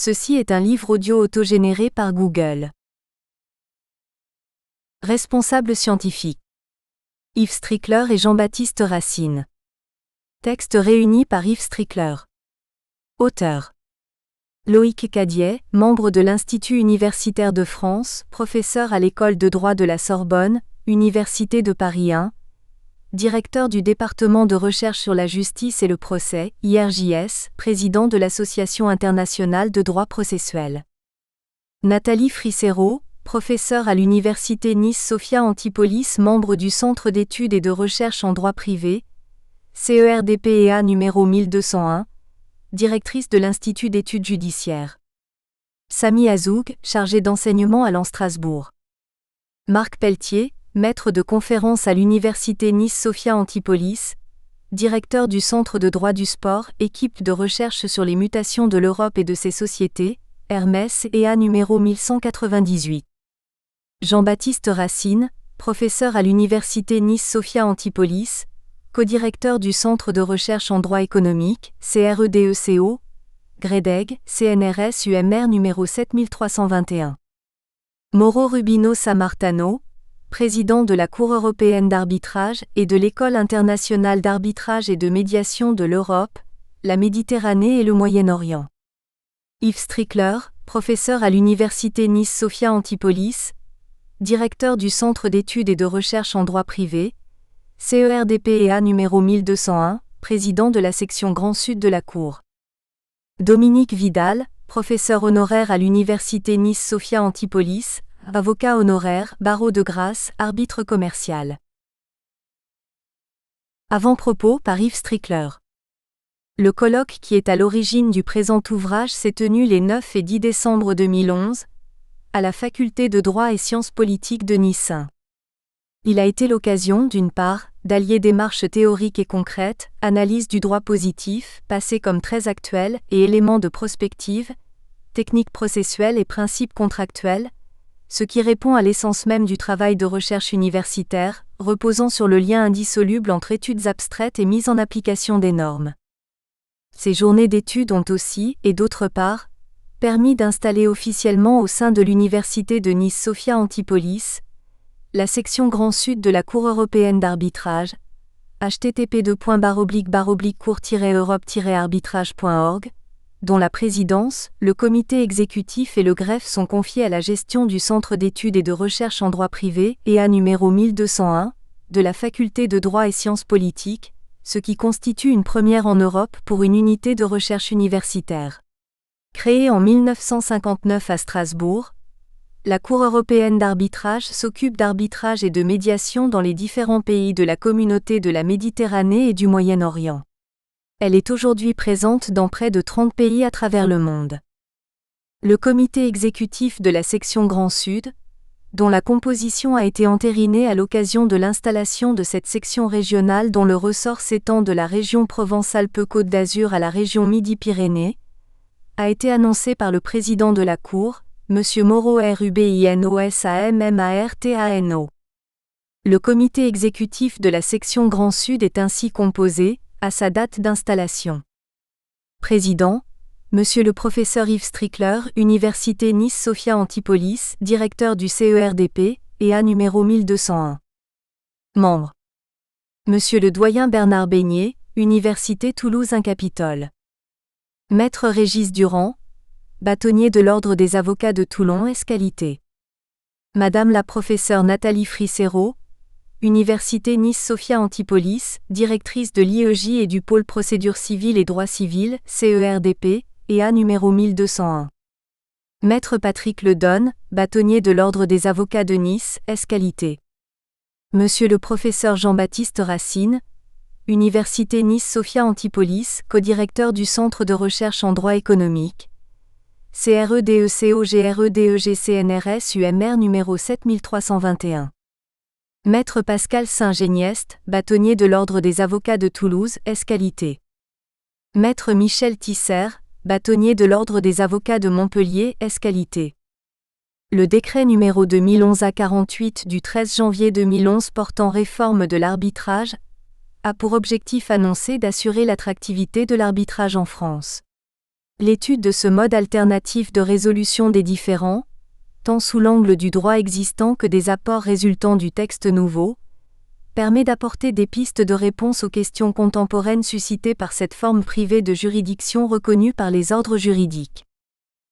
Ceci est un livre audio autogénéré par Google. Responsable scientifique. Yves Strickler et Jean-Baptiste Racine. Texte réuni par Yves Strickler. Auteur. Loïc Cadiet, membre de l'Institut universitaire de France, professeur à l'École de droit de la Sorbonne, Université de Paris 1, directeur du département de recherche sur la justice et le procès, IRJS, président de l'Association internationale de droit processuel. Nathalie Fricero, professeure à l'Université Nice-Sophia Antipolis, membre du Centre d'études et de recherche en droit privé, CERDPEA numéro 1201, directrice de l'Institut d'études judiciaires. Sami Azoug, chargé d'enseignement à l'An Strasbourg. Marc Pelletier, maître de conférences à l'Université Nice-Sophia Antipolis, directeur du Centre de droit du sport, équipe de recherche sur les mutations de l'Europe et de ses sociétés, Hermès EA numéro 1198. Jean-Baptiste Racine, professeur à l'Université Nice-Sophia Antipolis, codirecteur du Centre de recherche en droit économique, CREDECO, GREDEG, CNRS UMR numéro 7321. Mauro Rubino Sammartano, président de la Cour européenne d'arbitrage et de l'École internationale d'arbitrage et de médiation de l'Europe, la Méditerranée et le Moyen-Orient. Yves Strickler, professeur à l'Université Nice-Sophia Antipolis, directeur du Centre d'études et de recherche en droit privé, CERDPEA numéro 1201, président de la section Grand Sud de la Cour. Dominique Vidal, professeur honoraire à l'Université Nice-Sophia Antipolis, avocat honoraire, barreau de grâce, arbitre commercial. Avant-propos par Yves Strickler. Le colloque qui est à l'origine du présent ouvrage s'est tenu les 9 et 10 décembre 2011, à la Faculté de droit et sciences politiques de Nice 1. Il a été l'occasion, d'une part, d'allier démarches théoriques et concrètes, analyse du droit positif, passé comme très actuel, et éléments de prospective, techniques processuelles et principes contractuels, ce qui répond à l'essence même du travail de recherche universitaire, reposant sur le lien indissoluble entre études abstraites et mise en application des normes. Ces journées d'études ont aussi, et d'autre part, permis d'installer officiellement au sein de l'Université de Nice-Sophia Antipolis, la section Grand Sud de la Cour européenne d'arbitrage, http://cour-europe-arbitrage.org, dont la présidence, le comité exécutif et le greffe sont confiés à la gestion du Centre d'études et de recherche en droit privé, EA numéro 1201, de la Faculté de droit et sciences politiques, ce qui constitue une première en Europe pour une unité de recherche universitaire. Créée en 1959 à Strasbourg, la Cour européenne d'arbitrage s'occupe d'arbitrage et de médiation dans les différents pays de la communauté de la Méditerranée et du Moyen-Orient. Elle est aujourd'hui présente dans près de 30 pays à travers le monde. Le comité exécutif de la section Grand Sud, dont la composition a été entérinée à l'occasion de l'installation de cette section régionale dont le ressort s'étend de la région Provence-Alpes-Côte d'Azur à la région Midi-Pyrénées, a été annoncé par le président de la Cour, M. Mauro Rubino-Sammartano. Le comité exécutif de la section Grand Sud est ainsi composé, à sa date d'installation. Président, Monsieur le professeur Yves Strickler, Université Nice-Sophia Antipolis, directeur du CERDP, EA numéro 1201. Membres. Monsieur le doyen Bernard Beignet, Université Toulouse 1 Capitole. Maître Régis Durand, bâtonnier de l'Ordre des avocats de Toulon Escalité. Madame la professeure Nathalie Fricero, Université Nice-Sophia Antipolis, directrice de l'IEJ et du pôle procédure civile et droit civil, CERDP, EA numéro 1201. Maître Patrick Ledonne, bâtonnier de l'Ordre des avocats de Nice, Escalité. Monsieur le professeur Jean-Baptiste Racine, Université Nice-Sophia Antipolis, codirecteur du Centre de recherche en droit économique, CREDECO GREDEG CNRS UMR numéro 7321. Maître Pascal Saint-Génieste, bâtonnier de l'Ordre des avocats de Toulouse, Escalité. Maître Michel Tisser, bâtonnier de l'Ordre des avocats de Montpellier, Escalité. Le décret numéro 2011-A48 du 13 janvier 2011 portant réforme de l'arbitrage a pour objectif annoncé d'assurer l'attractivité de l'arbitrage en France. L'étude de ce mode alternatif de résolution des différends, tant sous l'angle du droit existant que des apports résultant du texte nouveau, permet d'apporter des pistes de réponse aux questions contemporaines suscitées par cette forme privée de juridiction reconnue par les ordres juridiques.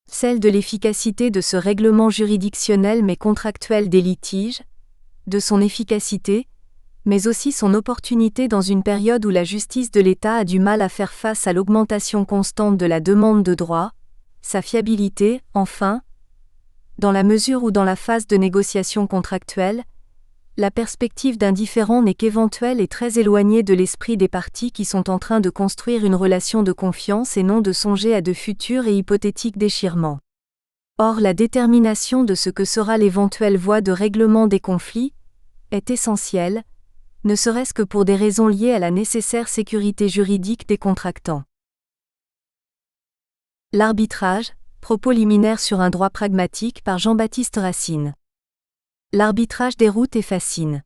Celle de l'efficacité de ce règlement juridictionnel mais contractuel des litiges, de son efficacité, mais aussi son opportunité dans une période où la justice de l'État a du mal à faire face à l'augmentation constante de la demande de droit, sa fiabilité, enfin, dans la mesure où dans la phase de négociation contractuelle, la perspective d'un différend n'est qu'éventuelle et très éloignée de l'esprit des parties qui sont en train de construire une relation de confiance et non de songer à de futurs et hypothétiques déchirements. Or, la détermination de ce que sera l'éventuelle voie de règlement des conflits est essentielle, ne serait-ce que pour des raisons liées à la nécessaire sécurité juridique des contractants. L'arbitrage, propos liminaire sur un droit pragmatique par Jean-Baptiste Racine. L'arbitrage déroute et fascine.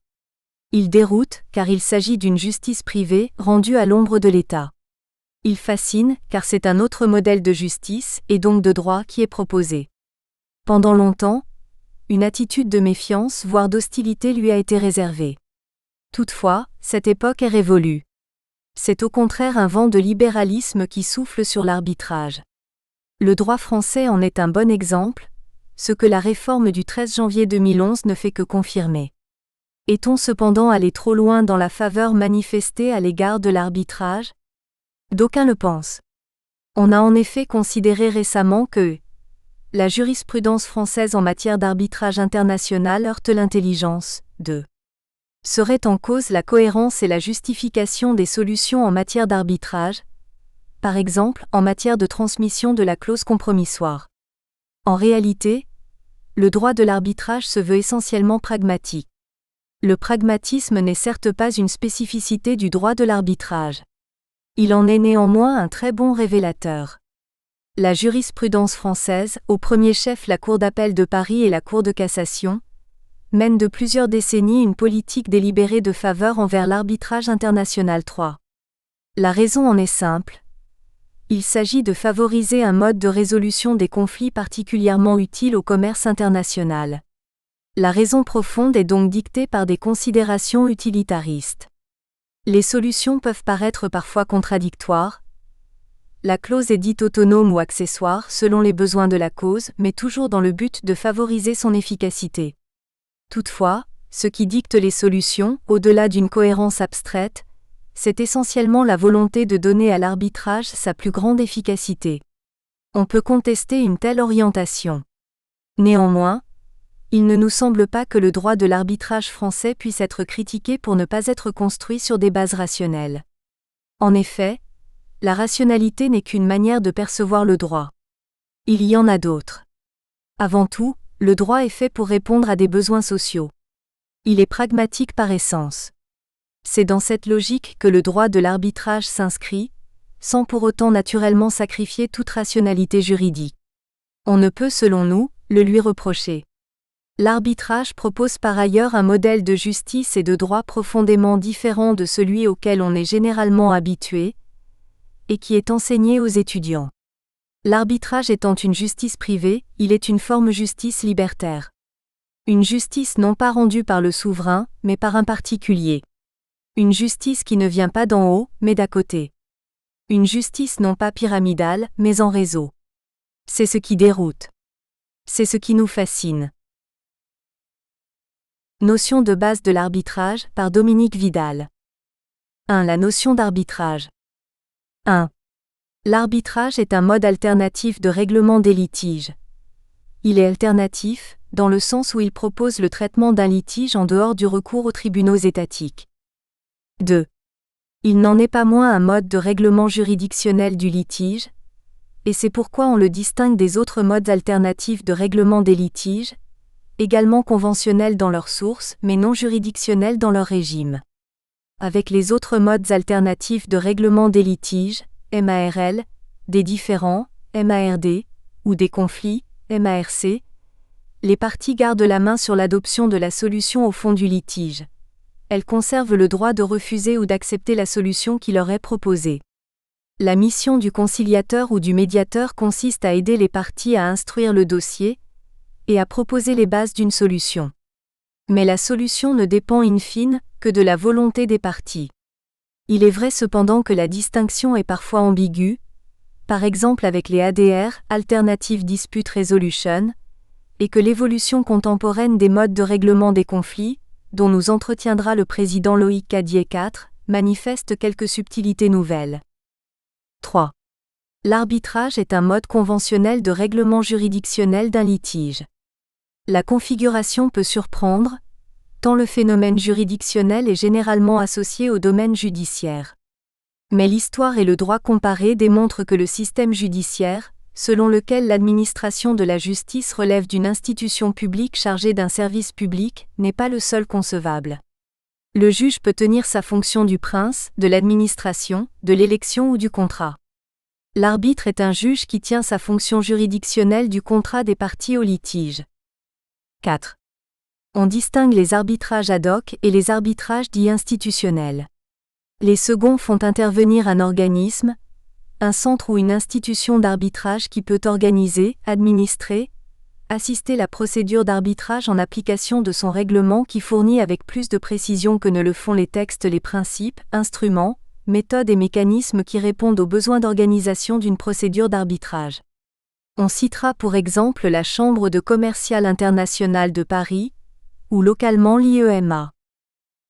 Il déroute, car il s'agit d'une justice privée, rendue à l'ombre de l'État. Il fascine, car c'est un autre modèle de justice, et donc de droit, qui est proposé. Pendant longtemps, une attitude de méfiance, voire d'hostilité lui a été réservée. Toutefois, cette époque est révolue. C'est au contraire un vent de libéralisme qui souffle sur l'arbitrage. Le droit français en est un bon exemple, ce que la réforme du 13 janvier 2011 ne fait que confirmer. Est-on cependant allé trop loin dans la faveur manifestée à l'égard de l'arbitrage ? D'aucuns le pensent. On a en effet considéré récemment que la jurisprudence française en matière d'arbitrage international heurte l'intelligence de serait en cause la cohérence et la justification des solutions en matière d'arbitrage, par exemple en matière de transmission de la clause compromissoire. En réalité, le droit de l'arbitrage se veut essentiellement pragmatique. Le pragmatisme n'est certes pas une spécificité du droit de l'arbitrage. Il en est néanmoins un très bon révélateur. La jurisprudence française, au premier chef la Cour d'appel de Paris et la Cour de cassation, mène de plusieurs décennies une politique délibérée de faveur envers l'arbitrage international 3. La raison en est simple. Il s'agit de favoriser un mode de résolution des conflits particulièrement utile au commerce international. La raison profonde est donc dictée par des considérations utilitaristes. Les solutions peuvent paraître parfois contradictoires. La clause est dite autonome ou accessoire selon les besoins de la cause, mais toujours dans le but de favoriser son efficacité. Toutefois, ce qui dicte les solutions, au-delà d'une cohérence abstraite, c'est essentiellement la volonté de donner à l'arbitrage sa plus grande efficacité. On peut contester une telle orientation. Néanmoins, il ne nous semble pas que le droit de l'arbitrage français puisse être critiqué pour ne pas être construit sur des bases rationnelles. En effet, la rationalité n'est qu'une manière de percevoir le droit. Il y en a d'autres. Avant tout, le droit est fait pour répondre à des besoins sociaux. Il est pragmatique par essence. C'est dans cette logique que le droit de l'arbitrage s'inscrit, sans pour autant naturellement sacrifier toute rationalité juridique. On ne peut, selon nous, le lui reprocher. L'arbitrage propose par ailleurs un modèle de justice et de droit profondément différent de celui auquel on est généralement habitué, et qui est enseigné aux étudiants. L'arbitrage étant une justice privée, il est une forme justice libertaire. Une justice non pas rendue par le souverain, mais par un particulier. Une justice qui ne vient pas d'en haut, mais d'à côté. Une justice non pas pyramidale, mais en réseau. C'est ce qui déroute. C'est ce qui nous fascine. Notion de base de l'arbitrage, par Dominique Vidal. 1. La notion d'arbitrage. 1. L'arbitrage est un mode alternatif de règlement des litiges. Il est alternatif, dans le sens où il propose le traitement d'un litige en dehors du recours aux tribunaux étatiques. 2. Il n'en est pas moins un mode de règlement juridictionnel du litige, et c'est pourquoi on le distingue des autres modes alternatifs de règlement des litiges, également conventionnels dans leur source mais non juridictionnels dans leur régime. Avec les autres modes alternatifs de règlement des litiges, MARL, des différends, MARD, ou des conflits, MARC, les parties gardent la main sur l'adoption de la solution au fond du litige. Elles conservent le droit de refuser ou d'accepter la solution qui leur est proposée. La mission du conciliateur ou du médiateur consiste à aider les parties à instruire le dossier et à proposer les bases d'une solution. Mais la solution ne dépend in fine que de la volonté des parties. Il est vrai cependant que la distinction est parfois ambiguë, par exemple avec les ADR, Alternative Dispute Resolution, et que l'évolution contemporaine des modes de règlement des conflits, dont nous entretiendra le président Loïc Cadiet IV, manifeste quelques subtilités nouvelles. 3. L'arbitrage est un mode conventionnel de règlement juridictionnel d'un litige. La configuration peut surprendre, tant le phénomène juridictionnel est généralement associé au domaine judiciaire. Mais l'histoire et le droit comparé démontrent que le système judiciaire, selon lequel l'administration de la justice relève d'une institution publique chargée d'un service public, n'est pas le seul concevable. Le juge peut tenir sa fonction du prince, de l'administration, de l'élection ou du contrat. L'arbitre est un juge qui tient sa fonction juridictionnelle du contrat des parties au litige. 4. On distingue les arbitrages ad hoc et les arbitrages dits institutionnels. Les seconds font intervenir un organisme, un centre ou une institution d'arbitrage qui peut organiser, administrer, assister la procédure d'arbitrage en application de son règlement qui fournit avec plus de précision que ne le font les textes les principes, instruments, méthodes et mécanismes qui répondent aux besoins d'organisation d'une procédure d'arbitrage. On citera pour exemple la Chambre de commerce internationale de Paris, ou localement l'IEMA.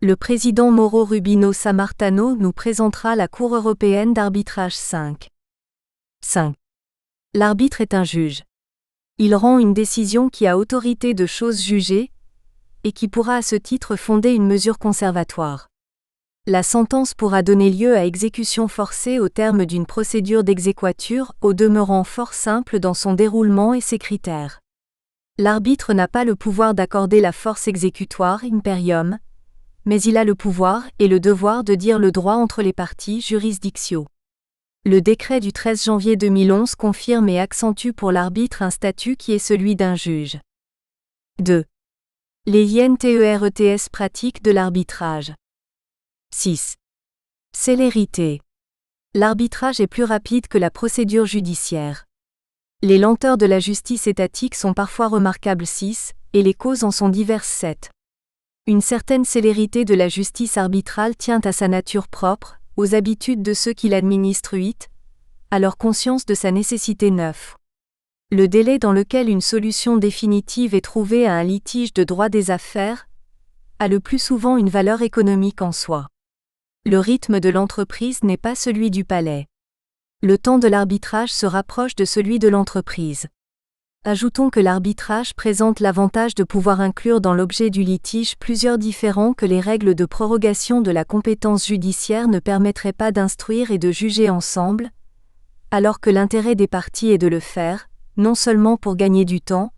Le président Mauro Rubino Sammartano nous présentera la Cour européenne d'arbitrage 5. 5. L'arbitre est un juge. Il rend une décision qui a autorité de chose jugée, et qui pourra à ce titre fonder une mesure conservatoire. La sentence pourra donner lieu à exécution forcée au terme d'une procédure d'exéquatur, au demeurant fort simple dans son déroulement et ses critères. L'arbitre n'a pas le pouvoir d'accorder la force exécutoire imperium, mais il a le pouvoir et le devoir de dire le droit entre les parties jurisdictio. Le décret du 13 janvier 2011 confirme et accentue pour l'arbitre un statut qui est celui d'un juge. 2. Les INTERETS pratiques de l'arbitrage. 6. Célérité. L'arbitrage est plus rapide que la procédure judiciaire. Les lenteurs de la justice étatique sont parfois remarquables 6, et les causes en sont diverses 7. Une certaine célérité de la justice arbitrale tient à sa nature propre, aux habitudes de ceux qui l'administrent 8, à leur conscience de sa nécessité 9. Le délai dans lequel une solution définitive est trouvée à un litige de droit des affaires a le plus souvent une valeur économique en soi. Le rythme de l'entreprise n'est pas celui du palais. Le temps de l'arbitrage se rapproche de celui de l'entreprise. Ajoutons que l'arbitrage présente l'avantage de pouvoir inclure dans l'objet du litige plusieurs différends que les règles de prorogation de la compétence judiciaire ne permettraient pas d'instruire et de juger ensemble, alors que l'intérêt des parties est de le faire, non seulement pour gagner du temps,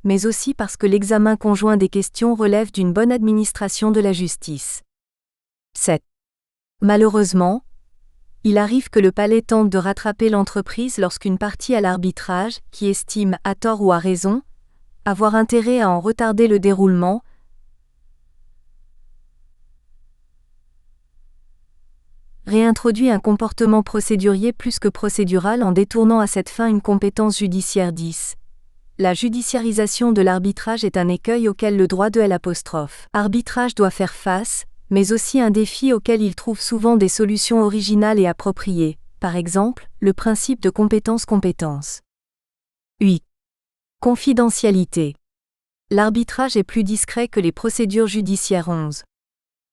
mais aussi parce que l'examen conjoint des questions relève d'une bonne administration de la justice. 7. Malheureusement, il arrive que le palais tente de rattraper l'entreprise lorsqu'une partie à l'arbitrage, qui estime, à tort ou à raison, avoir intérêt à en retarder le déroulement, réintroduit un comportement procédurier plus que procédural en détournant à cette fin une compétence judiciaire 10. La judiciarisation de l'arbitrage est un écueil auquel le droit de l'arbitrage doit faire face, mais aussi un défi auquel il trouve souvent des solutions originales et appropriées, par exemple, le principe de compétence-compétence. 8. Confidentialité. L'arbitrage est plus discret que les procédures judiciaires 11.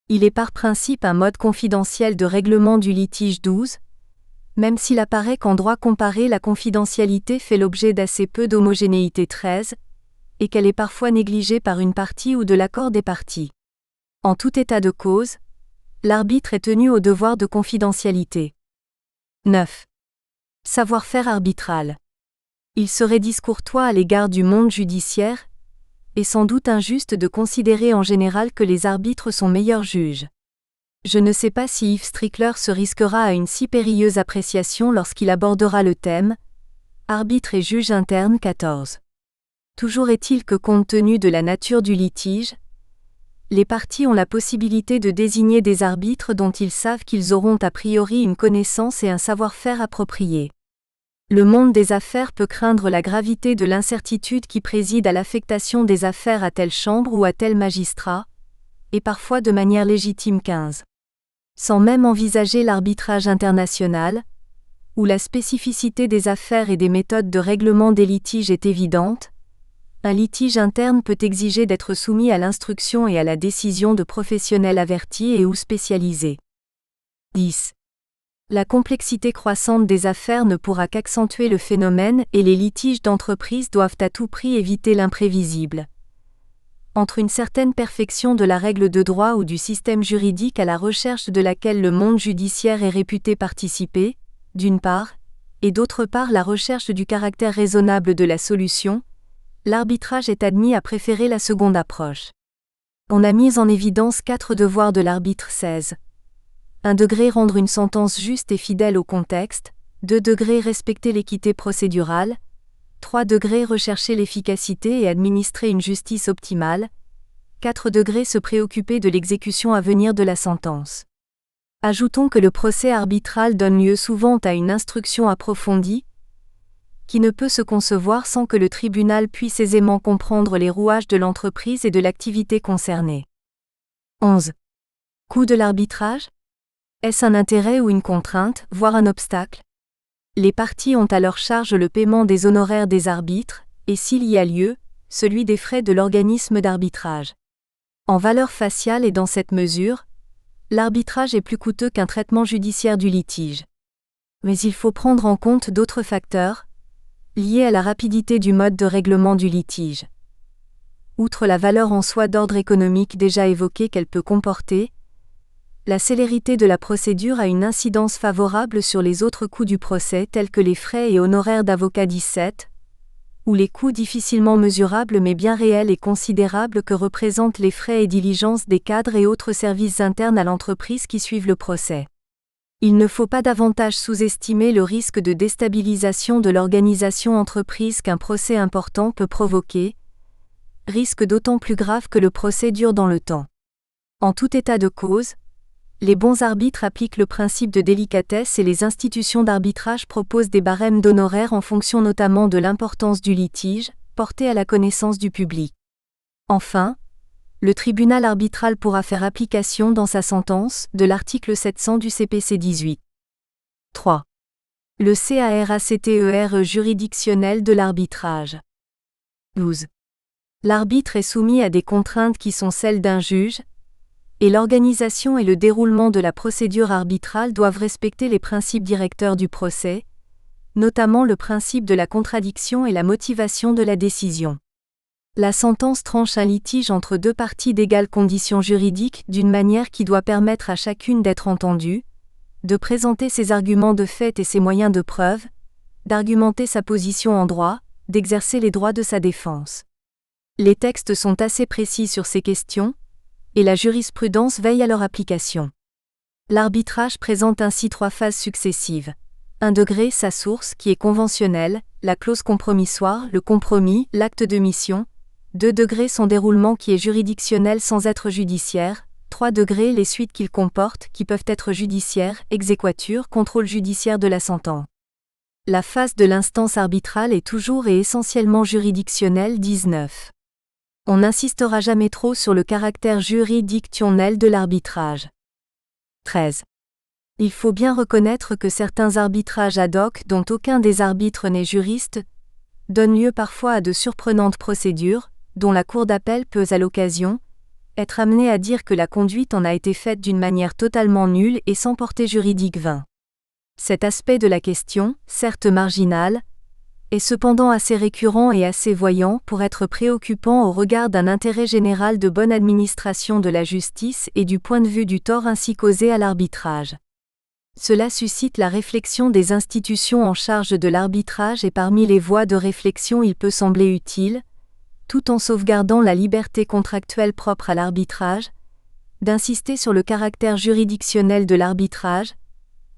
Il est par principe un mode confidentiel de règlement du litige 12, même s'il apparaît qu'en droit comparé la confidentialité fait l'objet d'assez peu d'homogénéité 13, et qu'elle est parfois négligée par une partie ou de l'accord des parties. En tout état de cause, l'arbitre est tenu au devoir de confidentialité. 9. Savoir-faire arbitral. Il serait discourtois à l'égard du monde judiciaire, et sans doute injuste de considérer en général que les arbitres sont meilleurs juges. Je ne sais pas si Yves Strickler se risquera à une si périlleuse appréciation lorsqu'il abordera le thème « Arbitre et juge interne 14 ». Toujours est-il que compte tenu de la nature du litige, Les parties ont la possibilité de désigner des arbitres dont ils savent qu'ils auront a priori une connaissance et un savoir-faire appropriés. Le monde des affaires peut craindre la gravité de l'incertitude qui préside à l'affectation des affaires à telle chambre ou à tel magistrat, et parfois de manière légitime 15. Sans même envisager l'arbitrage international, où la spécificité des affaires et des méthodes de règlement des litiges est évidente, un litige interne peut exiger d'être soumis à l'instruction et à la décision de professionnels avertis et ou spécialisés. 10. La complexité croissante des affaires ne pourra qu'accentuer le phénomène et les litiges d'entreprise doivent à tout prix éviter l'imprévisible. Entre une certaine perfection de la règle de droit ou du système juridique à la recherche de laquelle le monde judiciaire est réputé participer, d'une part, et d'autre part la recherche du caractère raisonnable de la solution, l'arbitrage est admis à préférer la seconde approche. On a mis en évidence 4 devoirs de l'arbitre 16. 1 degré rendre une sentence juste et fidèle au contexte, 2 degrés respecter l'équité procédurale, 3 degrés rechercher l'efficacité et administrer une justice optimale, 4 degrés se préoccuper de l'exécution à venir de la sentence. Ajoutons que le procès arbitral donne lieu souvent à une instruction approfondie, qui ne peut se concevoir sans que le tribunal puisse aisément comprendre les rouages de l'entreprise et de l'activité concernée. 11. Coût de l'arbitrage ? Est-ce un intérêt ou une contrainte, voire un obstacle ? Les parties ont à leur charge le paiement des honoraires des arbitres, et s'il y a lieu, celui des frais de l'organisme d'arbitrage. En valeur faciale et dans cette mesure, l'arbitrage est plus coûteux qu'un traitement judiciaire du litige. Mais il faut prendre en compte d'autres facteurs, liés à la rapidité du mode de règlement du litige. Outre la valeur en soi d'ordre économique déjà évoquée qu'elle peut comporter, la célérité de la procédure a une incidence favorable sur les autres coûts du procès tels que les frais et honoraires d'avocat 17, ou les coûts difficilement mesurables mais bien réels et considérables que représentent les frais et diligences des cadres et autres services internes à l'entreprise qui suivent le procès. Il ne faut pas davantage sous-estimer le risque de déstabilisation de l'organisation entreprise qu'un procès important peut provoquer, risque d'autant plus grave que le procès dure dans le temps. En tout état de cause, les bons arbitres appliquent le principe de délicatesse et les institutions d'arbitrage proposent des barèmes d'honoraires en fonction notamment de l'importance du litige, porté à la connaissance du public. Enfin, le tribunal arbitral pourra faire application dans sa sentence de l'article 700 du CPC 18. 3. Le CARACTER juridictionnel de l'arbitrage. 12. L'arbitre est soumis à des contraintes qui sont celles d'un juge, et l'organisation et le déroulement de la procédure arbitrale doivent respecter les principes directeurs du procès, notamment le principe de la contradiction et la motivation de la décision. La sentence tranche un litige entre deux parties d'égales conditions juridiques d'une manière qui doit permettre à chacune d'être entendue, de présenter ses arguments de fait et ses moyens de preuve, d'argumenter sa position en droit, d'exercer les droits de sa défense. Les textes sont assez précis sur ces questions, et la jurisprudence veille à leur application. L'arbitrage présente ainsi 3 phases successives. 1 degré sa source qui est conventionnelle, la clause compromissoire, le compromis, l'acte de mission. 2 degrés son déroulement qui est juridictionnel sans être judiciaire. 3 degrés les suites qu'il comporte qui peuvent être judiciaires, exéquature, contrôle judiciaire de la sentence. La phase de l'instance arbitrale est toujours et essentiellement juridictionnelle 19. On n'insistera jamais trop sur le caractère juridictionnel de l'arbitrage. 13. Il faut bien reconnaître que certains arbitrages ad hoc dont aucun des arbitres n'est juriste, donnent lieu parfois à de surprenantes procédures, dont la cour d'appel peut à l'occasion, être amenée à dire que la conduite en a été faite d'une manière totalement nulle et sans portée juridique vain. Cet aspect de la question, certes marginal, est cependant assez récurrent et assez voyant pour être préoccupant au regard d'un intérêt général de bonne administration de la justice et du point de vue du tort ainsi causé à l'arbitrage. Cela suscite la réflexion des institutions en charge de l'arbitrage et parmi les voies de réflexion il peut sembler utile, tout en sauvegardant la liberté contractuelle propre à l'arbitrage, d'insister sur le caractère juridictionnel de l'arbitrage,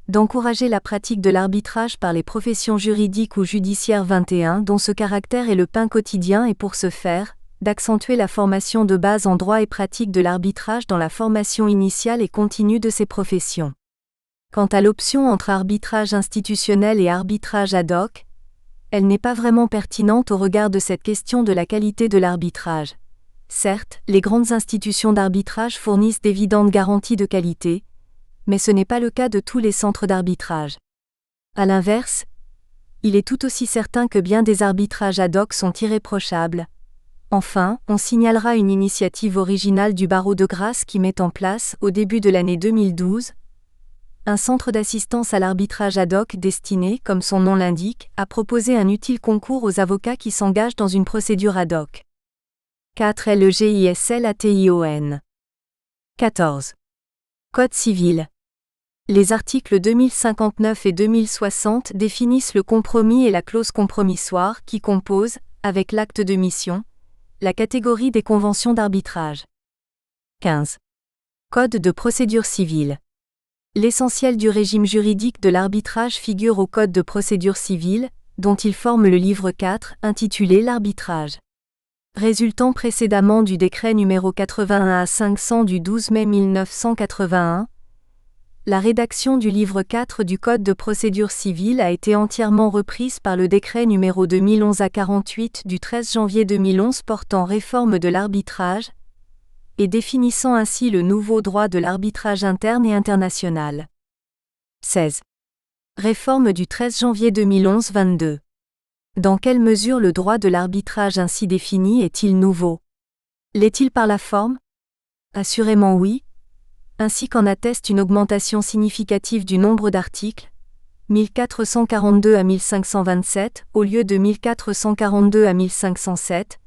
d'encourager la pratique de l'arbitrage par les professions juridiques ou judiciaires 21 dont ce caractère est le pain quotidien et pour ce faire, d'accentuer la formation de base en droit et pratique de l'arbitrage dans la formation initiale et continue de ces professions. Quant à l'option entre arbitrage institutionnel et arbitrage ad hoc, elle n'est pas vraiment pertinente au regard de cette question de la qualité de l'arbitrage. Certes, les grandes institutions d'arbitrage fournissent d'évidentes garanties de qualité, mais ce n'est pas le cas de tous les centres d'arbitrage. À l'inverse, il est tout aussi certain que bien des arbitrages ad hoc sont irréprochables. Enfin, on signalera une initiative originale du barreau de Grasse qui met en place, au début de l'année 2012, un centre d'assistance à l'arbitrage ad hoc destiné, comme son nom l'indique, à proposer un utile concours aux avocats qui s'engagent dans une procédure ad hoc. 4 LEGISLATION 14. Code civil. Les articles 2059 et 2060 définissent le compromis et la clause compromissoire qui composent, avec l'acte de mission, la catégorie des conventions d'arbitrage. 15. Code de procédure civile. L'essentiel du régime juridique de l'arbitrage figure au Code de procédure civile, dont il forme le livre 4, intitulé L'arbitrage. Résultant précédemment du décret numéro 81A500 du 12 mai 1981, la rédaction du livre 4 du Code de procédure civile a été entièrement reprise par le décret numéro 2011A48 du 13 janvier 2011 portant réforme de l'arbitrage, et définissant ainsi le nouveau droit de l'arbitrage interne et international. 16. Réforme du 13 janvier 2011 22. Dans quelle mesure le droit de l'arbitrage ainsi défini est-il nouveau? L'est-il par la forme? Assurément oui, ainsi qu'en atteste une augmentation significative du nombre d'articles, 1442 à 1527 au lieu de 1442 à 1507,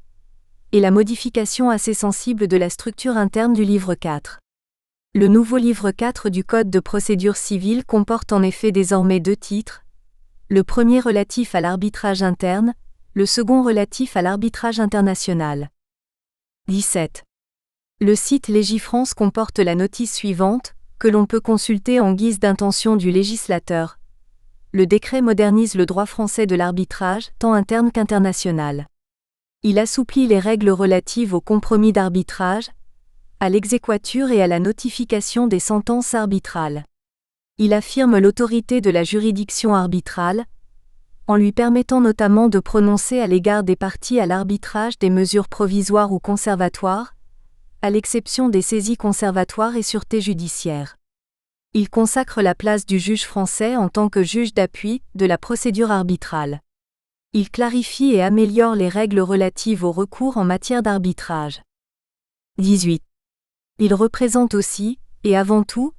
et la modification assez sensible de la structure interne du livre 4. Le nouveau livre 4 du Code de procédure civile comporte en effet désormais 2 titres, le premier relatif à l'arbitrage interne, le second relatif à l'arbitrage international. 17. Le site Légifrance comporte la notice suivante, que l'on peut consulter en guise d'intention du législateur. Le décret modernise le droit français de l'arbitrage, tant interne qu'international. Il assouplit les règles relatives au compromis d'arbitrage, à l'exéquatur et à la notification des sentences arbitrales. Il affirme l'autorité de la juridiction arbitrale, en lui permettant notamment de prononcer à l'égard des parties à l'arbitrage des mesures provisoires ou conservatoires, à l'exception des saisies conservatoires et sûreté judiciaire. Il consacre la place du juge français en tant que juge d'appui de la procédure arbitrale. Il clarifie et améliore les règles relatives au recours en matière d'arbitrage. 18. Il représente aussi, et avant tout,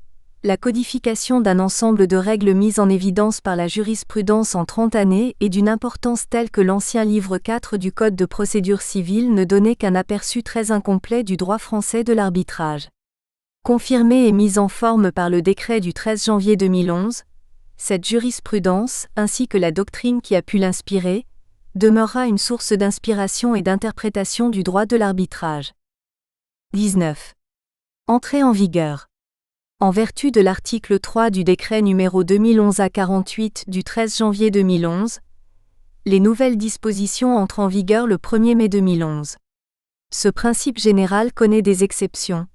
la codification d'un ensemble de règles mises en évidence par la jurisprudence en 30 années et d'une importance telle que l'ancien livre 4 du Code de procédure civile ne donnait qu'un aperçu très incomplet du droit français de l'arbitrage. Confirmée et mise en forme par le décret du 13 janvier 2011, cette jurisprudence, ainsi que la doctrine qui a pu l'inspirer, demeurera une source d'inspiration et d'interprétation du droit de l'arbitrage. 19. Entrée en vigueur. En vertu de l'article 3 du décret numéro 2011A48 du 13 janvier 2011, les nouvelles dispositions entrent en vigueur le 1er mai 2011. Ce principe général connaît des exceptions.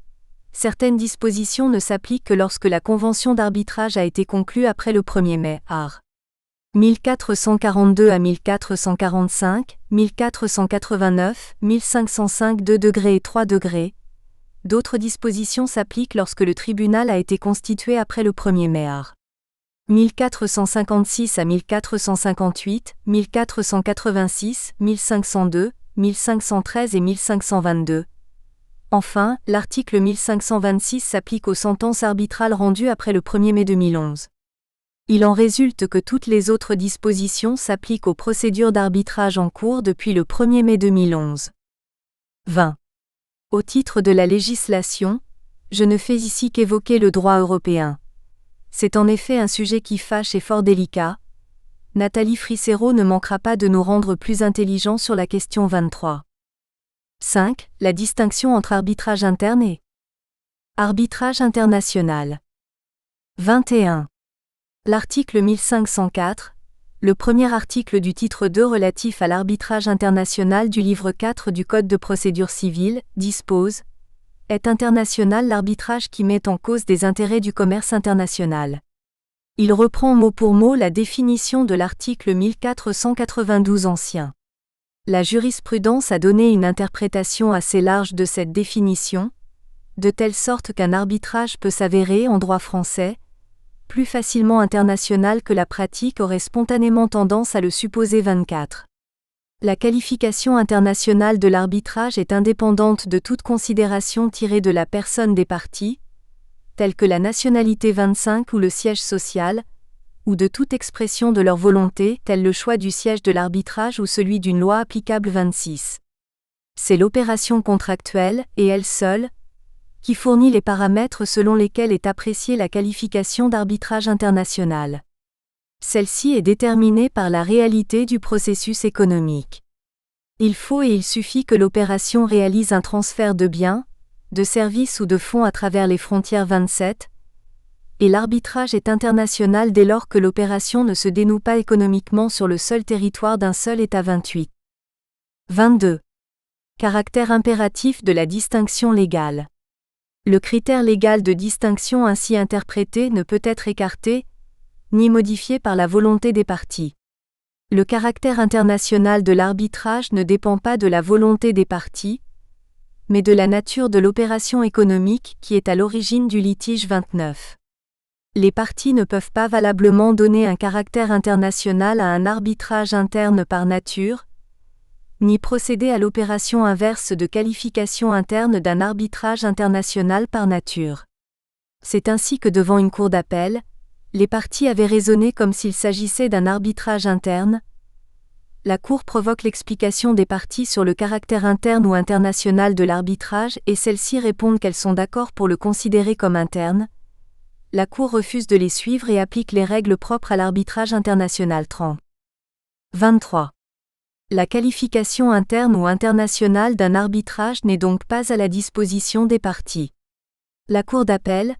Certaines dispositions ne s'appliquent que lorsque la convention d'arbitrage a été conclue après le 1er mai, art. 1442 à 1445, 1489, 1505 2 degrés et 3 degrés. D'autres dispositions s'appliquent lorsque le tribunal a été constitué après le 1er mai, art. 1456 à 1458, 1486, 1502, 1513 et 1522. Enfin, l'article 1526 s'applique aux sentences arbitrales rendues après le 1er mai 2011. Il en résulte que toutes les autres dispositions s'appliquent aux procédures d'arbitrage en cours depuis le 1er mai 2011. 20. Au titre de la législation, je ne fais ici qu'évoquer le droit européen. C'est en effet un sujet qui fâche et fort délicat. Nathalie Fricero ne manquera pas de nous rendre plus intelligents sur la question 23. 5. La distinction entre arbitrage interne et arbitrage international. 21. L'article 1504, Le premier article du titre 2 relatif à l'arbitrage international du livre 4 du Code de procédure civile dispose : est international l'arbitrage qui met en cause des intérêts du commerce international. Il reprend mot pour mot la définition de l'article 1492 ancien. La jurisprudence a donné une interprétation assez large de cette définition, de telle sorte qu'un arbitrage peut s'avérer en droit français plus facilement international que la pratique aurait spontanément tendance à le supposer. 24. La qualification internationale de l'arbitrage est indépendante de toute considération tirée de la personne des parties, telle que la nationalité 25 ou le siège social, ou de toute expression de leur volonté, telle le choix du siège de l'arbitrage ou celui d'une loi applicable. 26. C'est l'opération contractuelle, et elle seule, qui fournit les paramètres selon lesquels est appréciée la qualification d'arbitrage international. Celle-ci est déterminée par la réalité du processus économique. Il faut et il suffit que l'opération réalise un transfert de biens, de services ou de fonds à travers les frontières. 27. Et l'arbitrage est international dès lors que l'opération ne se dénoue pas économiquement sur le seul territoire d'un seul État. 28. 22. Caractère impératif de la distinction légale. Le critère légal de distinction ainsi interprété ne peut être écarté, ni modifié par la volonté des parties. Le caractère international de l'arbitrage ne dépend pas de la volonté des parties, mais de la nature de l'opération économique qui est à l'origine du litige. 29. Les parties ne peuvent pas valablement donner un caractère international à un arbitrage interne par nature, ni procéder à l'opération inverse de qualification interne d'un arbitrage international par nature. C'est ainsi que devant une cour d'appel, les parties avaient raisonné comme s'il s'agissait d'un arbitrage interne. La cour provoque l'explication des parties sur le caractère interne ou international de l'arbitrage et celles-ci répondent qu'elles sont d'accord pour le considérer comme interne. La cour refuse de les suivre et applique les règles propres à l'arbitrage international. 30. 23. La qualification interne ou internationale d'un arbitrage n'est donc pas à la disposition des parties. La cour d'appel,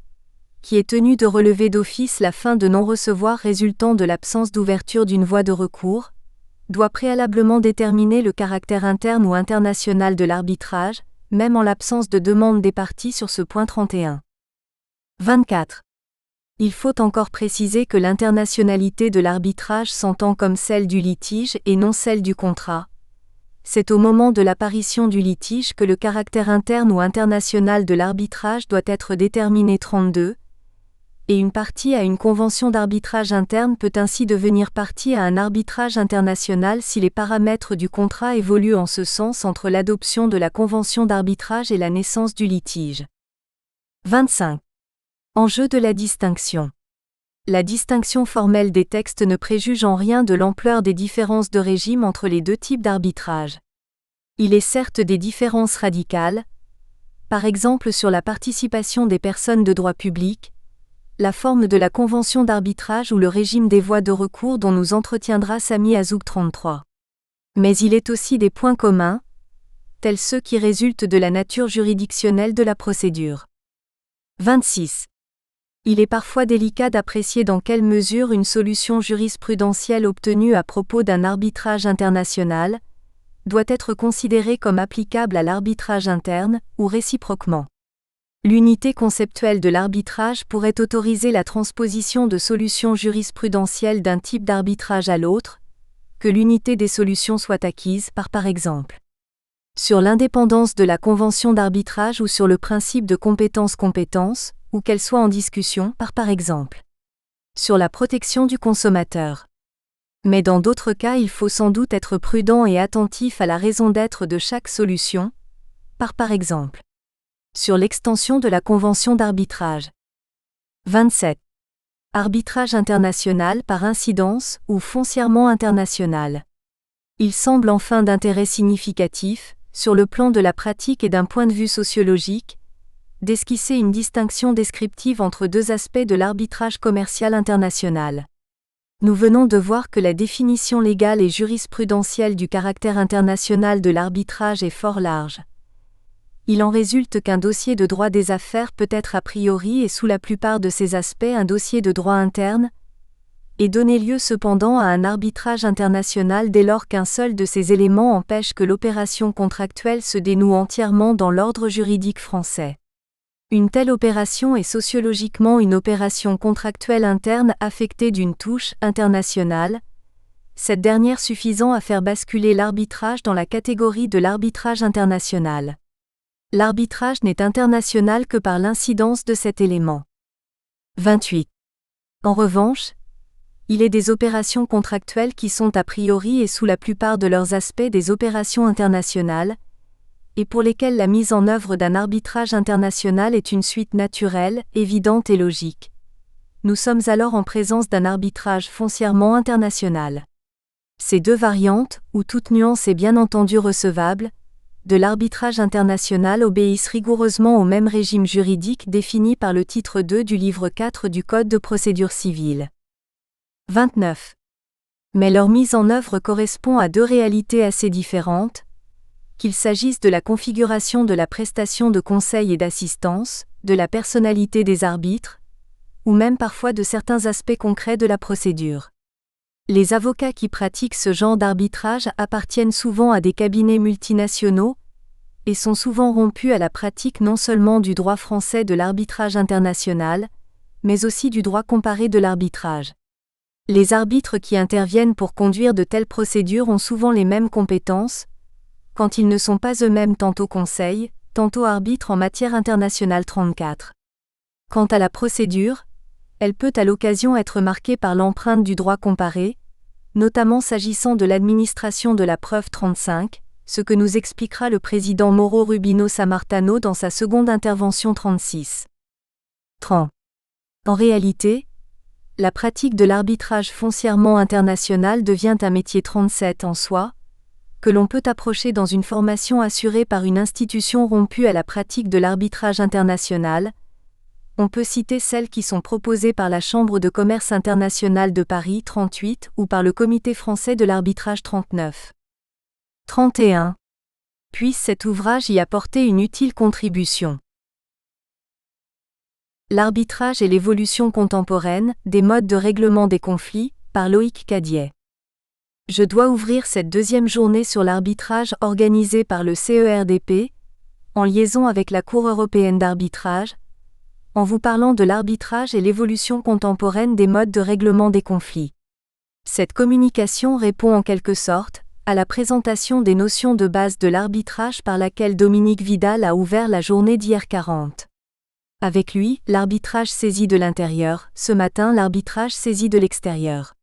qui est tenue de relever d'office la fin de non-recevoir résultant de l'absence d'ouverture d'une voie de recours, doit préalablement déterminer le caractère interne ou international de l'arbitrage, même en l'absence de demande des parties sur ce point. 31. 24. Il faut encore préciser que l'internationalité de l'arbitrage s'entend comme celle du litige et non celle du contrat. C'est au moment de l'apparition du litige que le caractère interne ou international de l'arbitrage doit être déterminé. 32. Et une partie à une convention d'arbitrage interne peut ainsi devenir partie à un arbitrage international si les paramètres du contrat évoluent en ce sens entre l'adoption de la convention d'arbitrage et la naissance du litige. 25. Enjeu de la distinction. La distinction formelle des textes ne préjuge en rien de l'ampleur des différences de régime entre les deux types d'arbitrage. Il est certes des différences radicales, par exemple sur la participation des personnes de droit public, la forme de la convention d'arbitrage ou le régime des voies de recours dont nous entretiendra Sami Azoub. 33. Mais il est aussi des points communs, tels ceux qui résultent de la nature juridictionnelle de la procédure. 26. Il est parfois délicat d'apprécier dans quelle mesure une solution jurisprudentielle obtenue à propos d'un arbitrage international doit être considérée comme applicable à l'arbitrage interne, ou réciproquement. L'unité conceptuelle de l'arbitrage pourrait autoriser la transposition de solutions jurisprudentielles d'un type d'arbitrage à l'autre, que l'unité des solutions soit acquise par exemple, sur l'indépendance de la convention d'arbitrage ou sur le principe de compétence-compétence, ou qu'elle soit en discussion par exemple, sur la protection du consommateur. Mais dans d'autres cas il faut sans doute être prudent et attentif à la raison d'être de chaque solution, par exemple, sur l'extension de la convention d'arbitrage. 27. Arbitrage international par incidence ou foncièrement international. Il semble enfin d'intérêt significatif, sur le plan de la pratique et d'un point de vue sociologique, d'esquisser une distinction descriptive entre deux aspects de l'arbitrage commercial international. Nous venons de voir que la définition légale et jurisprudentielle du caractère international de l'arbitrage est fort large. Il en résulte qu'un dossier de droit des affaires peut être a priori et sous la plupart de ses aspects un dossier de droit interne, et donner lieu cependant à un arbitrage international dès lors qu'un seul de ces éléments empêche que l'opération contractuelle se dénoue entièrement dans l'ordre juridique français. Une telle opération est sociologiquement une opération contractuelle interne affectée d'une touche internationale, cette dernière suffisant à faire basculer l'arbitrage dans la catégorie de l'arbitrage international. L'arbitrage n'est international que par l'incidence de cet élément. 28. En revanche, il est des opérations contractuelles qui sont a priori et sous la plupart de leurs aspects des opérations internationales, et pour lesquelles la mise en œuvre d'un arbitrage international est une suite naturelle, évidente et logique. Nous sommes alors en présence d'un arbitrage foncièrement international. Ces deux variantes, où toute nuance est bien entendu recevable, de l'arbitrage international obéissent rigoureusement au même régime juridique défini par le titre 2 du livre 4 du Code de procédure civile. 29. Mais leur mise en œuvre correspond à deux réalités assez différentes, qu'il s'agisse de la configuration de la prestation de conseil et d'assistance, de la personnalité des arbitres, ou même parfois de certains aspects concrets de la procédure. Les avocats qui pratiquent ce genre d'arbitrage appartiennent souvent à des cabinets multinationaux et sont souvent rompus à la pratique non seulement du droit français de l'arbitrage international, mais aussi du droit comparé de l'arbitrage. Les arbitres qui interviennent pour conduire de telles procédures ont souvent les mêmes compétences, quand ils ne sont pas eux-mêmes tantôt conseil, tantôt arbitre en matière internationale 34. Quant à la procédure, elle peut à l'occasion être marquée par l'empreinte du droit comparé, notamment s'agissant de l'administration de la preuve 35, ce que nous expliquera le président Mauro Rubino Sammartano dans sa seconde intervention 36. 30. En réalité, la pratique de l'arbitrage foncièrement international devient un métier 37 en soi, que l'on peut approcher dans une formation assurée par une institution rompue à la pratique de l'arbitrage international. On peut citer celles qui sont proposées par la Chambre de commerce internationale de Paris 38 ou par le Comité français de l'arbitrage 39. 31. Puisse cet ouvrage y apporter une utile contribution. L'arbitrage et l'évolution contemporaine des modes de règlement des conflits, par Loïc Cadiet. Je dois ouvrir cette deuxième journée sur l'arbitrage organisée par le CERDP, en liaison avec la Cour européenne d'arbitrage, en vous parlant de l'arbitrage et l'évolution contemporaine des modes de règlement des conflits. Cette communication répond en quelque sorte à la présentation des notions de base de l'arbitrage par laquelle Dominique Vidal a ouvert la journée d'hier 40. Avec lui, l'arbitrage saisi de l'intérieur, ce matin l'arbitrage saisi de l'extérieur.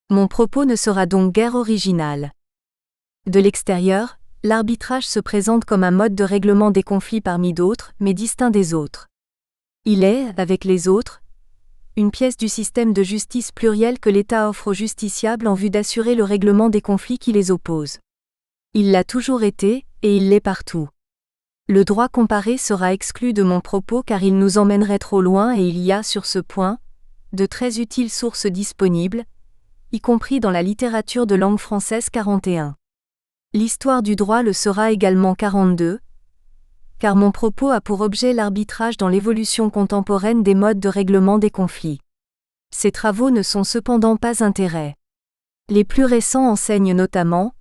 Mon propos ne sera donc guère original. De l'extérieur, l'arbitrage se présente comme un mode de règlement des conflits parmi d'autres, mais distinct des autres. Il est, avec les autres, une pièce du système de justice pluriel que l'État offre aux justiciables en vue d'assurer le règlement des conflits qui les opposent. Il l'a toujours été, et il l'est partout. Le droit comparé sera exclu de mon propos car il nous emmènerait trop loin et il y a sur ce point de très utiles sources disponibles, y compris dans la littérature de langue française 41. L'histoire du droit le sera également 42, car mon propos a pour objet l'arbitrage dans l'évolution contemporaine des modes de règlement des conflits. Ces travaux ne sont cependant pas intérêts. Les plus récents enseignent notamment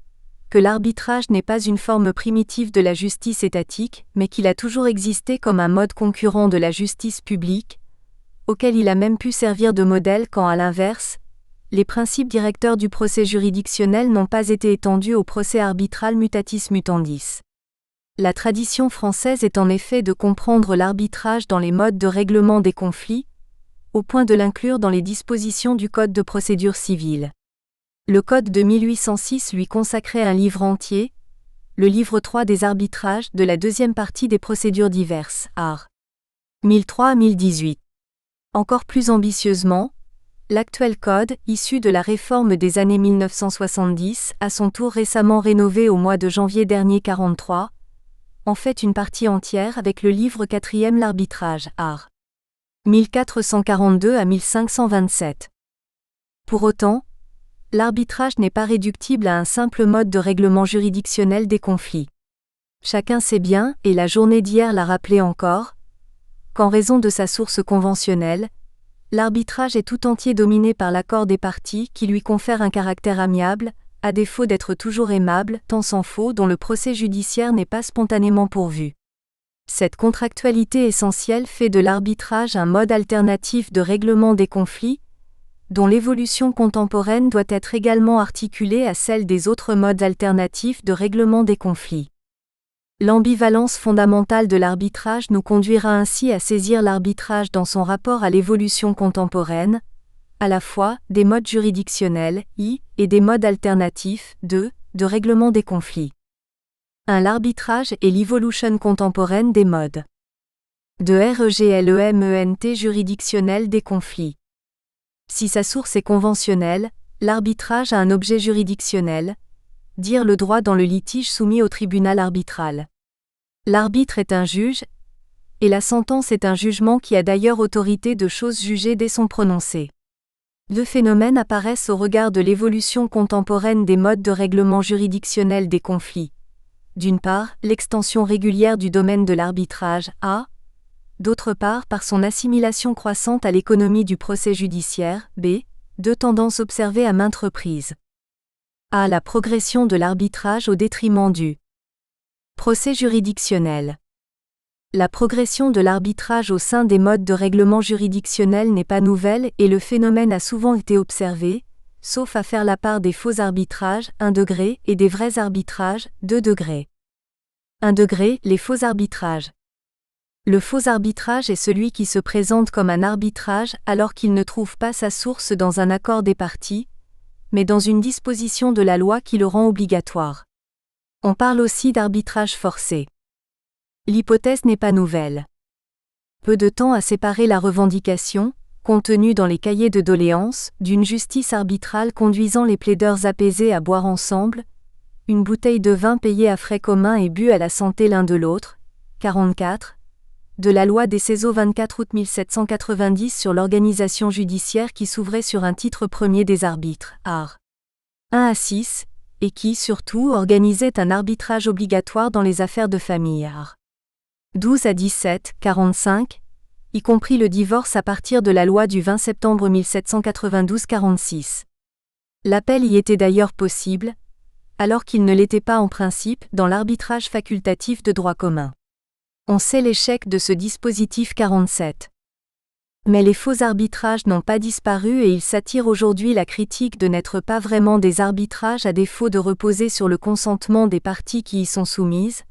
que l'arbitrage n'est pas une forme primitive de la justice étatique, mais qu'il a toujours existé comme un mode concurrent de la justice publique, auquel il a même pu servir de modèle quand, à l'inverse, les principes directeurs du procès juridictionnel n'ont pas été étendus au procès arbitral mutatis mutandis. La tradition française est en effet de comprendre l'arbitrage dans les modes de règlement des conflits, au point de l'inclure dans les dispositions du Code de procédure civile. Le Code de 1806 lui consacrait un livre entier, le livre 3 des arbitrages de la deuxième partie des procédures diverses, art. 1003 à 1018. Encore plus ambitieusement, l'actuel Code, issu de la réforme des années 1970, à son tour récemment rénové au mois de janvier dernier 43, en fait une partie entière avec le livre 4e l'arbitrage, art. 1442 à 1527. Pour autant, l'arbitrage n'est pas réductible à un simple mode de règlement juridictionnel des conflits. Chacun sait bien, et la journée d'hier l'a rappelé encore, qu'en raison de sa source conventionnelle, l'arbitrage est tout entier dominé par l'accord des parties qui lui confère un caractère amiable, à défaut d'être toujours aimable, tant s'en faut, dont le procès judiciaire n'est pas spontanément pourvu. Cette contractualité essentielle fait de l'arbitrage un mode alternatif de règlement des conflits, dont l'évolution contemporaine doit être également articulée à celle des autres modes alternatifs de règlement des conflits. L'ambivalence fondamentale de l'arbitrage nous conduira ainsi à saisir l'arbitrage dans son rapport à l'évolution contemporaine, à la fois des modes juridictionnels, I, et des modes alternatifs, II, de règlement des conflits. 1. L'arbitrage et l'évolution contemporaine des modes. 2. Réglement juridictionnel des conflits. Si sa source est conventionnelle, l'arbitrage a un objet juridictionnel, dire le droit dans le litige soumis au tribunal arbitral. L'arbitre est un juge, et la sentence est un jugement qui a d'ailleurs autorité de choses jugées dès son prononcé. Deux phénomènes apparaissent au regard de l'évolution contemporaine des modes de règlement juridictionnel des conflits. D'une part, l'extension régulière du domaine de l'arbitrage, A. D'autre part, par son assimilation croissante à l'économie du procès judiciaire, B. Deux tendances observées à maintes reprises. A. La progression de l'arbitrage au détriment du procès juridictionnel. La progression de l'arbitrage au sein des modes de règlement juridictionnel n'est pas nouvelle et le phénomène a souvent été observé, sauf à faire la part des faux arbitrages, 1 degré, et des vrais arbitrages, 2 degrés. 1 degré, les faux arbitrages. Le faux arbitrage est celui qui se présente comme un arbitrage alors qu'il ne trouve pas sa source dans un accord des parties, mais dans une disposition de la loi qui le rend obligatoire. On parle aussi d'arbitrage forcé. L'hypothèse n'est pas nouvelle. Peu de temps a séparé la revendication, contenue dans les cahiers de doléances, d'une justice arbitrale conduisant les plaideurs apaisés à boire ensemble, une bouteille de vin payée à frais communs et bu à la santé l'un de l'autre, 44, de la loi des Céseaux 24 août 1790 sur l'organisation judiciaire qui s'ouvrait sur un titre premier des arbitres, art. 1 à 6, et qui, surtout, organisait un arbitrage obligatoire dans les affaires de famille, art. 12 à 17, 45, y compris le divorce à partir de la loi du 20 septembre 1792-46. L'appel y était d'ailleurs possible, alors qu'il ne l'était pas en principe dans l'arbitrage facultatif de droit commun. On sait l'échec de ce dispositif 47. Mais les faux arbitrages n'ont pas disparu et ils s'attirent aujourd'hui la critique de n'être pas vraiment des arbitrages à défaut de reposer sur le consentement des parties qui y sont soumises,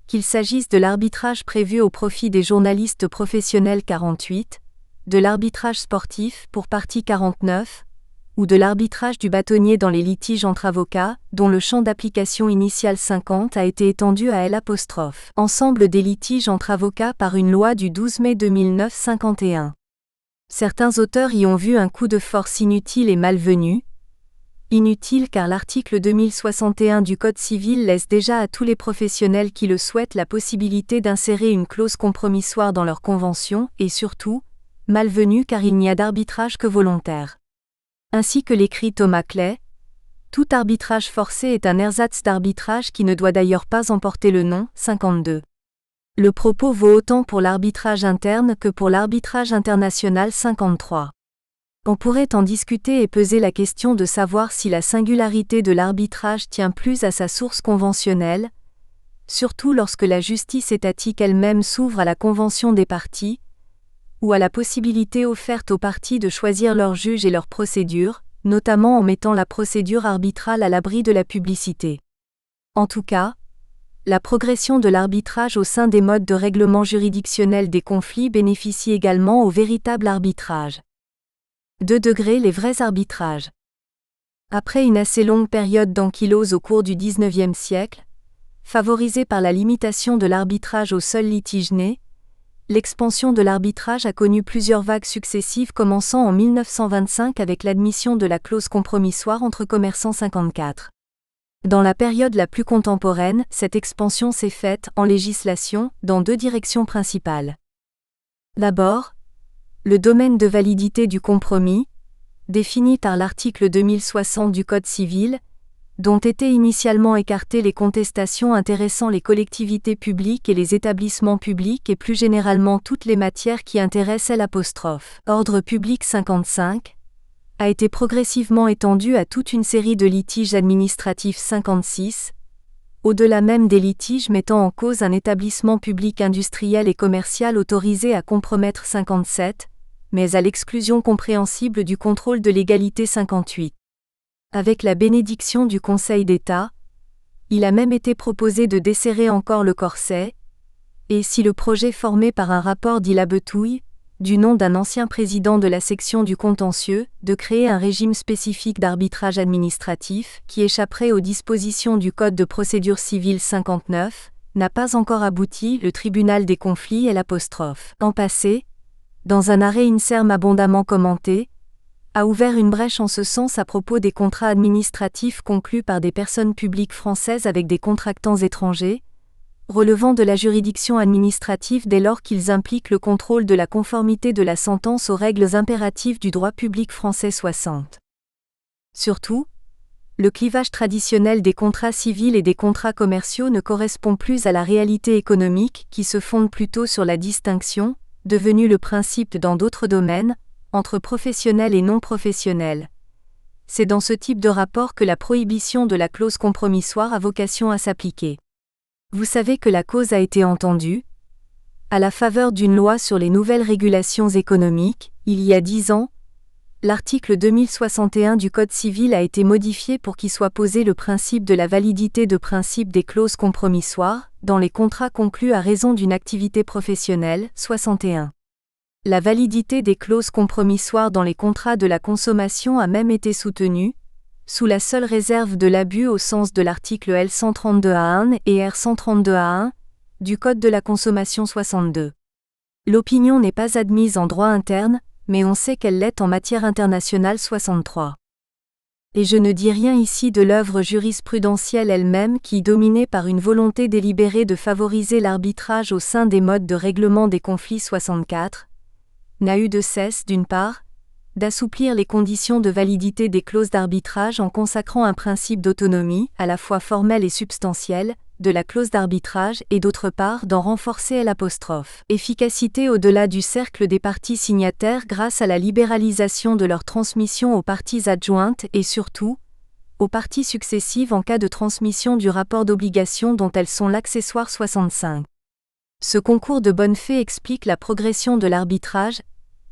qu'il s'agisse de l'arbitrage prévu au profit des journalistes professionnels 48, de l'arbitrage sportif pour partie 49, ou de l'arbitrage du bâtonnier dans les litiges entre avocats, dont le champ d'application initial 50 a été étendu à L', ensemble des litiges entre avocats par une loi du 12 mai 2009 51. Certains auteurs y ont vu un coup de force inutile et malvenu. Inutile car l'article 2061 du Code civil laisse déjà à tous les professionnels qui le souhaitent la possibilité d'insérer une clause compromissoire dans leur convention, et surtout, malvenu car il n'y a d'arbitrage que volontaire. Ainsi que l'écrit Thomas Clay, tout arbitrage forcé est un ersatz d'arbitrage qui ne doit d'ailleurs pas emporter le nom, 52. Le propos vaut autant pour l'arbitrage interne que pour l'arbitrage international 53. On pourrait en discuter et peser la question de savoir si la singularité de l'arbitrage tient plus à sa source conventionnelle, surtout lorsque la justice étatique elle-même s'ouvre à la convention des parties, ou à la possibilité offerte aux parties de choisir leur juge et leur procédure, notamment en mettant la procédure arbitrale à l'abri de la publicité. En tout cas, la progression de l'arbitrage au sein des modes de règlement juridictionnel des conflits bénéficie également au véritable arbitrage. 2 degrés, les vrais arbitrages. Après une assez longue période d'ankylose au cours du XIXe siècle, favorisée par la limitation de l'arbitrage aux seuls litiges nés, l'expansion de l'arbitrage a connu plusieurs vagues successives commençant en 1925 avec l'admission de la clause compromissoire entre commerçants 54. Dans la période la plus contemporaine, cette expansion s'est faite, en législation, dans 2 directions principales. D'abord, le domaine de validité du compromis, défini par l'article 2060 du Code civil, dont étaient initialement écartées les contestations intéressant les collectivités publiques et les établissements publics et plus généralement toutes les matières qui intéressent l'ordre public 55, a été progressivement étendue à toute une série de litiges administratifs 56, au-delà même des litiges mettant en cause un établissement public industriel et commercial autorisé à compromettre 57, mais à l'exclusion compréhensible du contrôle de légalité 58. Avec la bénédiction du Conseil d'État, il a même été proposé de desserrer encore le corset, et si le projet formé par un rapport d'Ilabetouille, du nom d'un ancien président de la section du contentieux, de créer un régime spécifique d'arbitrage administratif qui échapperait aux dispositions du Code de procédure civile 59, n'a pas encore abouti, le tribunal des conflits en passé, dans un arrêt INSERM abondamment commenté, a ouvert une brèche en ce sens à propos des contrats administratifs conclus par des personnes publiques françaises avec des contractants étrangers, relevant de la juridiction administrative dès lors qu'ils impliquent le contrôle de la conformité de la sentence aux règles impératives du droit public français 60. Surtout, le clivage traditionnel des contrats civils et des contrats commerciaux ne correspond plus à la réalité économique qui se fonde plutôt sur la distinction, devenue le principe dans d'autres domaines, entre professionnels et non professionnels. C'est dans ce type de rapport que la prohibition de la clause compromissoire a vocation à s'appliquer. Vous savez que la cause a été entendue, à la faveur d'une loi sur les nouvelles régulations économiques, il y a 10 ans, l'article 2061 du Code civil a été modifié pour qu'y soit posé le principe de la validité de principe des clauses compromissoires, dans les contrats conclus à raison d'une activité professionnelle, 61. La validité des clauses compromissoires dans les contrats de la consommation a même été soutenue, sous la seule réserve de l'abus au sens de l'article L132A1 et R132A1 du Code de la consommation 62. L'opinion n'est pas admise en droit interne, mais on sait qu'elle l'est en matière internationale 63. Et je ne dis rien ici de l'œuvre jurisprudentielle elle-même qui, dominée par une volonté délibérée de favoriser l'arbitrage au sein des modes de règlement des conflits 64, n'a eu de cesse, d'une part, d'assouplir les conditions de validité des clauses d'arbitrage en consacrant un principe d'autonomie, à la fois formel et substantiel, de la clause d'arbitrage et d'autre part d'en renforcer l'efficacité au-delà du cercle des parties signataires grâce à la libéralisation de leur transmission aux parties adjointes et surtout, aux parties successives en cas de transmission du rapport d'obligation dont elles sont l'accessoire 65. Ce concours de bonnes fées explique la progression de l'arbitrage,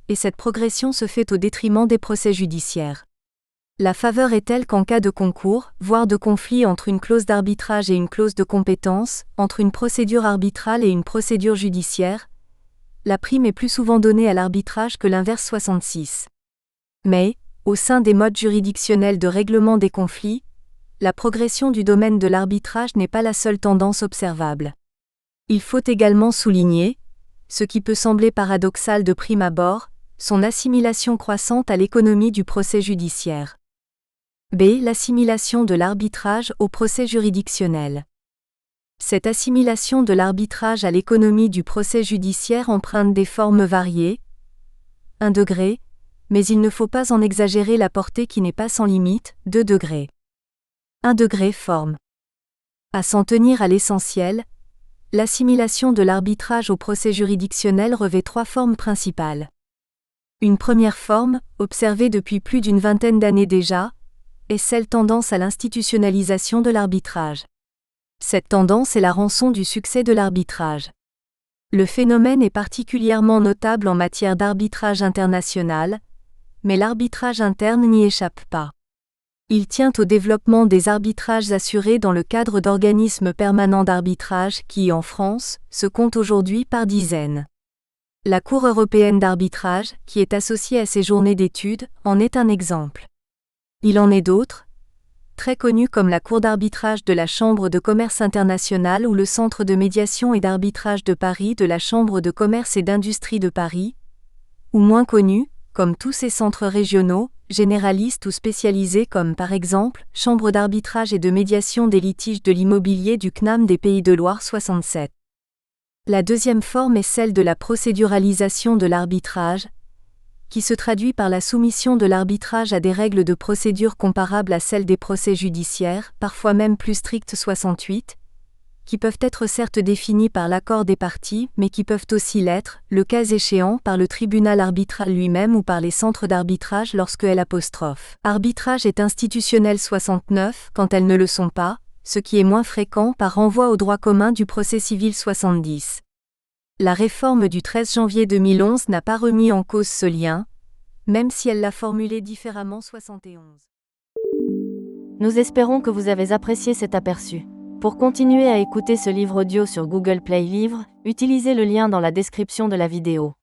et cette progression se fait au détriment des procès judiciaires. La faveur est telle qu'en cas de concours, voire de conflit entre une clause d'arbitrage et une clause de compétence, entre une procédure arbitrale et une procédure judiciaire, la prime est plus souvent donnée à l'arbitrage que l'inverse 66. Mais, au sein des modes juridictionnels de règlement des conflits, la progression du domaine de l'arbitrage n'est pas la seule tendance observable. Il faut également souligner, ce qui peut sembler paradoxal de prime abord, son assimilation croissante à l'économie du procès judiciaire. B. L'assimilation de l'arbitrage au procès juridictionnel. Cette assimilation de l'arbitrage à l'économie du procès judiciaire emprunte des formes variées. 1 degré, mais il ne faut pas en exagérer la portée qui n'est pas sans limite, 2 degrés. 1 degré forme. À s'en tenir à l'essentiel, l'assimilation de l'arbitrage au procès juridictionnel revêt 3 formes principales. Une première forme, observée depuis plus d'une vingtaine d'années déjà, est celle tendance à l'institutionnalisation de l'arbitrage. Cette tendance est la rançon du succès de l'arbitrage. Le phénomène est particulièrement notable en matière d'arbitrage international, mais l'arbitrage interne n'y échappe pas. Il tient au développement des arbitrages assurés dans le cadre d'organismes permanents d'arbitrage qui, en France, se comptent aujourd'hui par dizaines. La Cour européenne d'arbitrage, qui est associée à ces journées d'études, en est un exemple. Il en est d'autres, très connus comme la Cour d'arbitrage de la Chambre de commerce internationale ou le Centre de médiation et d'arbitrage de Paris de la Chambre de commerce et d'industrie de Paris, ou moins connus, comme tous ces centres régionaux, généralistes ou spécialisés comme par exemple, Chambre d'arbitrage et de médiation des litiges de l'immobilier du CNAM des Pays de Loire 67. La deuxième forme est celle de la procéduralisation de l'arbitrage, qui se traduit par la soumission de l'arbitrage à des règles de procédure comparables à celles des procès judiciaires, parfois même plus strictes 68, qui peuvent être certes définies par l'accord des parties, mais qui peuvent aussi l'être, le cas échéant, par le tribunal arbitral lui-même ou par les centres d'arbitrage lorsque Arbitrage est institutionnel 69 quand elles ne le sont pas, ce qui est moins fréquent par renvoi au droit commun du procès civil 70. La réforme du 13 janvier 2011 n'a pas remis en cause ce lien, même si elle l'a formulé différemment 71. Nous espérons que vous avez apprécié cet aperçu. Pour continuer à écouter ce livre audio sur Google Play Livres, utilisez le lien dans la description de la vidéo.